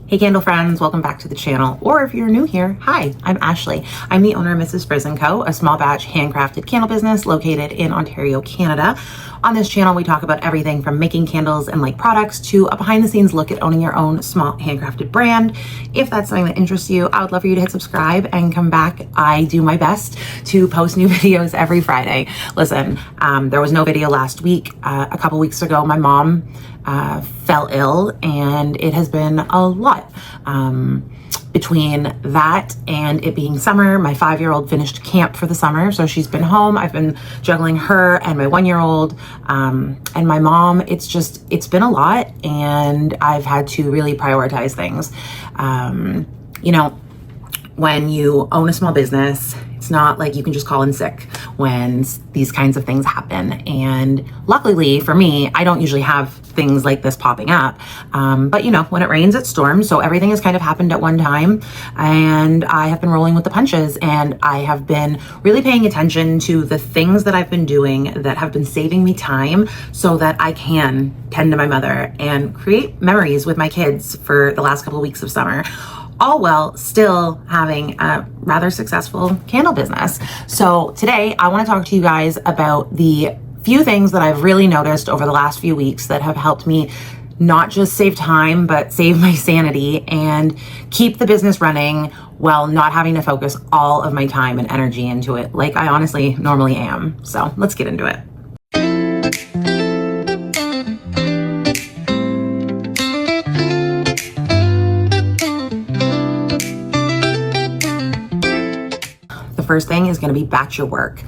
Hey candle friends, welcome back to the channel. Or if you're new here, hi, I'm Ashley. I'm the owner of Mrs. Frizz & Co., a small batch handcrafted candle business located in Ontario, Canada. On this channel, we talk about everything from making candles and like products to a behind the scenes look at owning your own small handcrafted brand. If that's something that interests you, I would love for you to hit subscribe and come back. I do my best to post new videos every Friday. Listen, there was no video last week. A couple weeks ago, my mom fell ill, and it has been a lot. Between that and it being summer, my 5-year-old finished camp for the summer, so she's been home. I've been juggling her and my 1-year-old, and my mom. It's been a lot, and I've had to really prioritize things. When you own a small business, it's not like you can just call in sick when these kinds of things happen. And luckily for me, I don't usually have things like this popping up. But when it rains, it storms. So everything has kind of happened at one time. And I have been rolling with the punches, and I have been really paying attention to the things that I've been doing that have been saving me time so that I can tend to my mother and create memories with my kids for the last couple of weeks of summer, all while still having a rather successful candle business. So today I want to talk to you guys about the few things that I've really noticed over the last few weeks that have helped me not just save time, but save my sanity and keep the business running while not having to focus all of my time and energy into it like I honestly normally am. So let's get into it. First thing is going to be batch your work.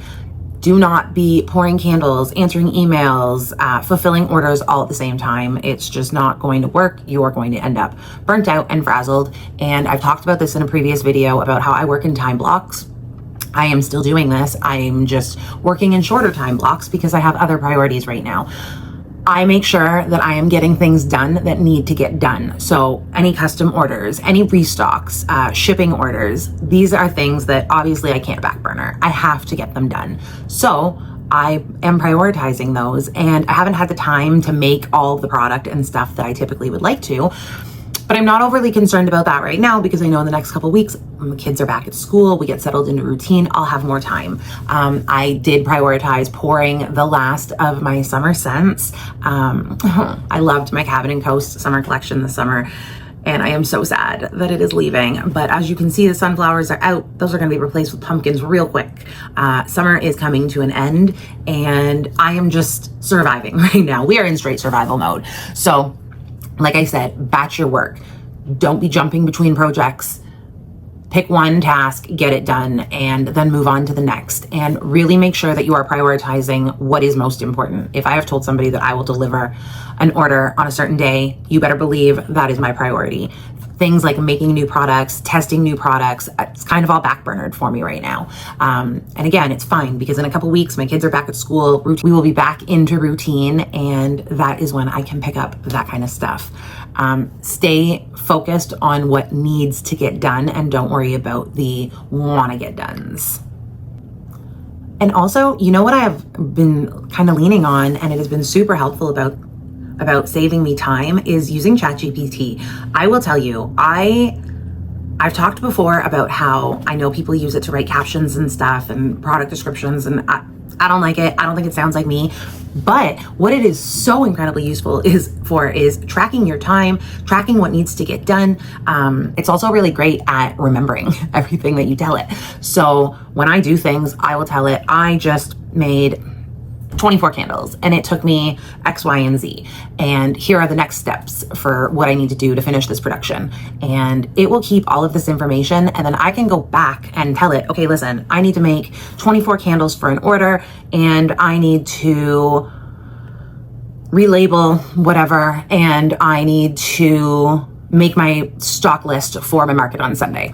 Do not be pouring candles, answering emails, fulfilling orders all at the same time. It's just not going to work. You're going to end up burnt out and frazzled. And I've talked about this in a previous video about how I work in time blocks. I am still doing this. I'm just working in shorter time blocks because I have other priorities right now. I make sure that I am getting things done that need to get done. So any custom orders, any restocks, shipping orders, these are things that obviously I can't back burner. I have to get them done. So I am prioritizing those, and I haven't had the time to make all the product and stuff that I typically would like to. But I'm not overly concerned about that right now because I know in the next couple of weeks, when the kids are back at school, we get settled into routine, I'll have more time. I did prioritize pouring the last of my summer scents. I loved my Cabin & Coast summer collection this summer, and I am so sad that it is leaving. But as you can see, the sunflowers are out. Those are going to be replaced with pumpkins real quick. Summer is coming to an end, and I am just surviving right now. We are in straight survival mode. So like I said, batch your work. Don't be jumping between projects. Pick one task, get it done, and then move on to the next. And really make sure that you are prioritizing what is most important. If I have told somebody that I will deliver an order on a certain day, you better believe that is my priority. Things like making new products, testing new products, it's kind of all backburnered for me right now. And again, it's fine because in a couple weeks, my kids are back at school. We will be back into routine, and that is when I can pick up that kind of stuff. Stay focused on what needs to get done, and don't worry about the wanna get dones. And also, you know what I have been kind of leaning on, and it has been super helpful about saving me time, is using ChatGPT. I will tell you, I've talked before about how I know people use it to write captions and stuff and product descriptions, and I don't like it. I don't think it sounds like me. But what it is so incredibly useful is tracking your time, tracking what needs to get done. It's also really great at remembering everything that you tell it. So when I do things, I will tell it, I just made 24 candles and it took me X, Y, and Z. And here are the next steps for what I need to do to finish this production. And it will keep all of this information, and then I can go back and tell it, okay, listen, I need to make 24 candles for an order, and I need to relabel whatever, and I need to make my stock list for my market on Sunday.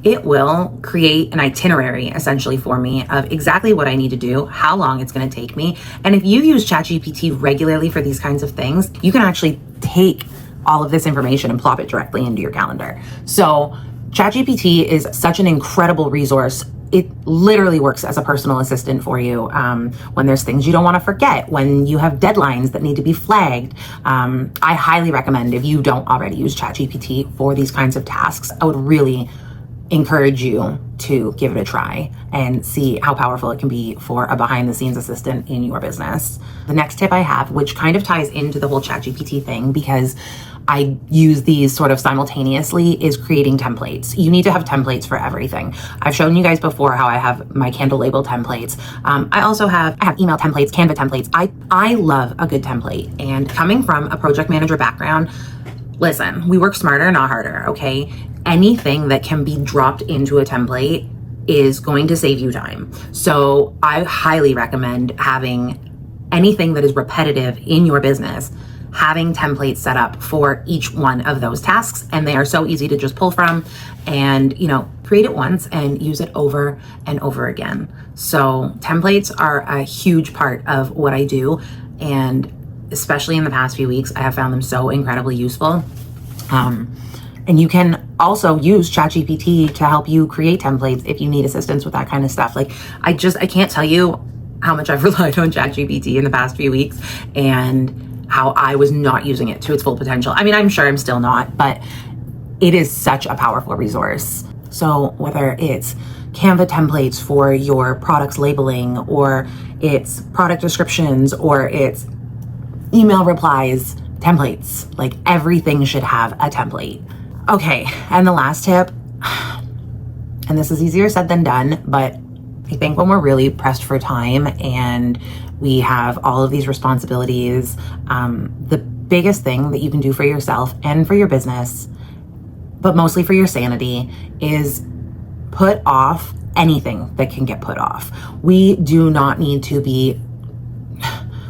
It will create an itinerary essentially for me of exactly what I need to do, how long it's going to take me. And if you use ChatGPT regularly for these kinds of things, you can actually take all of this information and plop it directly into your calendar. So ChatGPT is such an incredible resource it literally works as a personal assistant for you when there's things you don't want to forget, when you have deadlines that need to be flagged. I highly recommend, if you don't already use ChatGPT for these kinds of tasks, I would really encourage you to give it a try and see how powerful it can be for a behind the scenes assistant in your business. The next tip I have, which kind of ties into the whole ChatGPT thing because I use these sort of simultaneously, is creating templates. You need to have templates for everything. I've shown you guys before how I have my candle label templates. I also have email templates, Canva templates. I love a good template, and coming from a project manager background, listen, we work smarter, not harder, okay? Anything that can be dropped into a template is going to save you time. So I highly recommend having anything that is repetitive in your business, having templates set up for each one of those tasks. And they are so easy to just pull from and, create it once and use it over and over again. So templates are a huge part of what I do. And especially in the past few weeks, I have found them so incredibly useful. And you can also use ChatGPT to help you create templates if you need assistance with that kind of stuff. Like, I can't tell you how much I've relied on ChatGPT in the past few weeks and how I was not using it to its full potential. I mean, I'm sure I'm still not, but it is such a powerful resource. So whether it's Canva templates for your products labeling, or it's product descriptions, or it's email replies, templates, like everything should have a template. Okay, and the last tip, and this is easier said than done, but I think when we're really pressed for time and we have all of these responsibilities, the biggest thing that you can do for yourself and for your business, but mostly for your sanity, is put off anything that can get put off. We do not need to be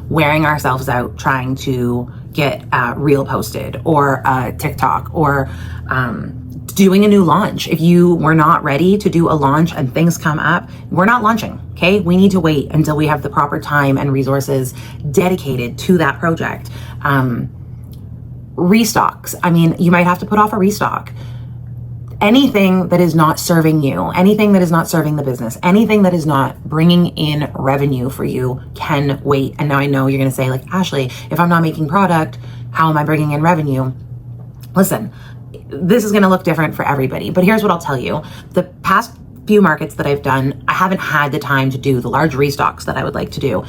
wearing ourselves out trying to get a reel posted or a TikTok or doing a new launch. If you were not ready to do a launch and things come up, we're not launching, okay? We need to wait until we have the proper time and resources dedicated to that project. Restocks. I mean, you might have to put off a restock. Anything that is not serving you, anything that is not serving the business, anything that is not bringing in revenue for you can wait. And now I know you're going to say, like, Ashley, if I'm not making product, how am I bringing in revenue? Listen, this is going to look different for everybody, but here's what I'll tell you. The past few markets that I've done, I haven't had the time to do the large restocks that I would like to do.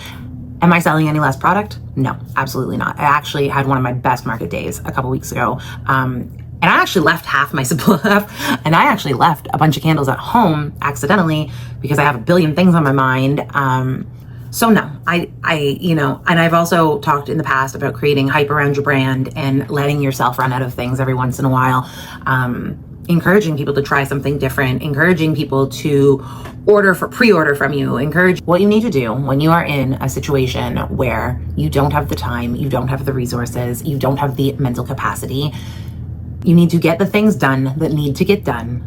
Am I selling any less product? No, absolutely not. I actually had one of my best market days a couple weeks ago. And I actually left half my supply, and I actually left a bunch of candles at home accidentally because I have a billion things on my mind. So no, I and I've also talked in the past about creating hype around your brand and letting yourself run out of things every once in a while. Encouraging people to try something different, encouraging people to pre-order from you. Encourage what you need to do when you are in a situation where you don't have the time, you don't have the resources, you don't have the mental capacity. You need to get the things done that need to get done,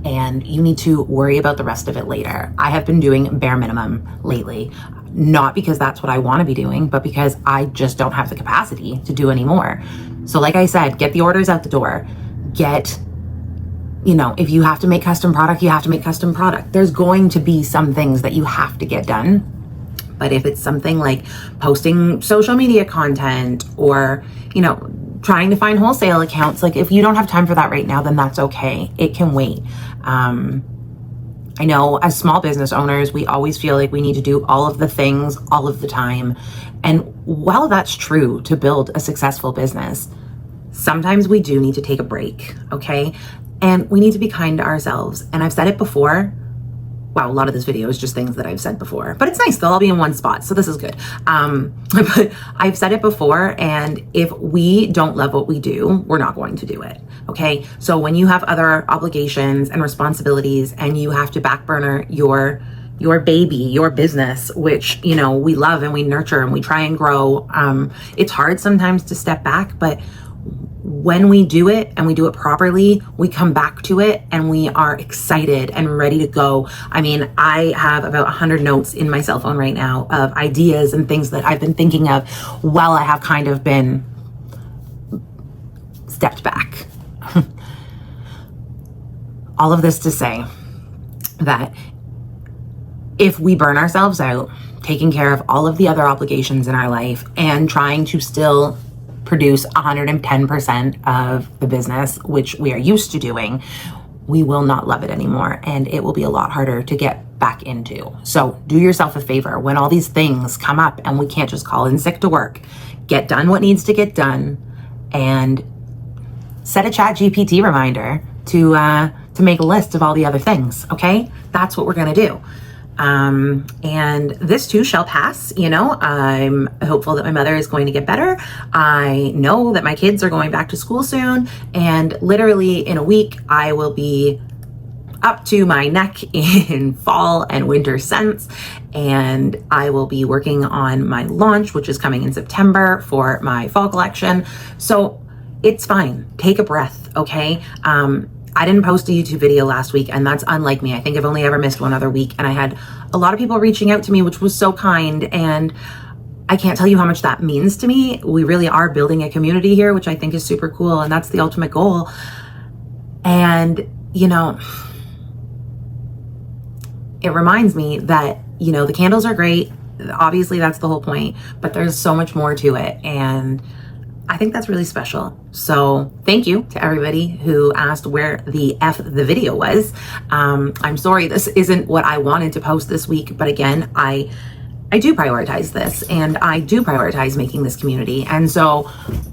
and you need to worry about the rest of it later. I have been doing bare minimum lately, not because that's what I want to be doing, but because I just don't have the capacity to do any more. So like I said, get the orders out the door. If you have to make custom product, you have to make custom product. There's going to be some things that you have to get done. But if it's something like posting social media content or, trying to find wholesale accounts, like if you don't have time for that right now, then that's okay. It can wait. I know as small business owners, we always feel like we need to do all of the things all of the time. And while that's true to build a successful business, sometimes we do need to take a break, okay? And we need to be kind to ourselves. And I've said it before. Wow, a lot of this video is just things that I've said before, but it's nice. They'll all be in one spot, so this is good. But I've said it before, and if we don't love what we do, we're not going to do it, okay? So when you have other obligations and responsibilities and you have to back burner your baby, your business, which, we love and we nurture and we try and grow, it's hard sometimes to step back, but when we do it and we do it properly, we come back to it and we are excited and ready to go. I mean, I have about 100 notes in my cell phone right now of ideas and things that I've been thinking of while I have kind of been stepped back. All of this to say that if we burn ourselves out taking care of all of the other obligations in our life and trying to still produce 110% of the business, which we are used to doing, we will not love it anymore. And it will be a lot harder to get back into. So do yourself a favor when all these things come up and we can't just call in sick to work, get done what needs to get done, and set a ChatGPT reminder to make a list of all the other things. Okay, that's what we're gonna do. And this too shall pass. You know, I'm hopeful that my mother is going to get better. I know that my kids are going back to school soon, and literally in a week I will be up to my neck in fall and winter scents, and I will be working on my launch, which is coming in September for my fall collection. So it's fine. Take a breath, okay? I didn't post a YouTube video last week, and that's unlike me. I think I've only ever missed one other week, and I had a lot of people reaching out to me, which was so kind, and I can't tell you how much that means to me. We really are building a community here, which I think is super cool, and that's the ultimate goal. And, you know, it reminds me that, you know, the candles are great. Obviously, that's the whole point, but there's so much more to it, and I think that's really special. So thank you to everybody who asked where the video was. I'm sorry this isn't what I wanted to post this week, but again, I do prioritize this, and I do prioritize making this community. And so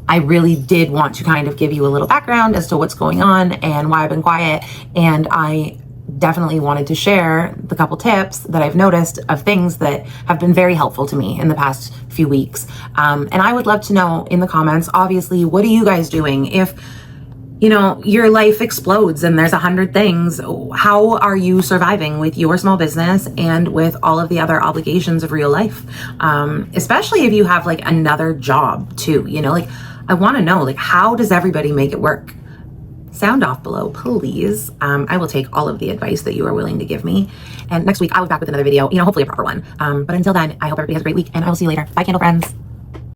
I really did want to kind of give you a little background as to what's going on and why I've been quiet. And I definitely wanted to share the couple tips that I've noticed of things that have been very helpful to me in the past few weeks. And I would love to know in the comments, obviously, what are you guys doing? If, you know, your life explodes and there's 100 things, how are you surviving with your small business and with all of the other obligations of real life? Especially if you have like another job too, you know, like I want to know, like, how does everybody make it work? Sound off below, please. I will take all of the advice that you are willing to give me. And next week, I'll be back with another video, you know, hopefully a proper one. But until then, I hope everybody has a great week, and I will see you later. Bye, candle friends.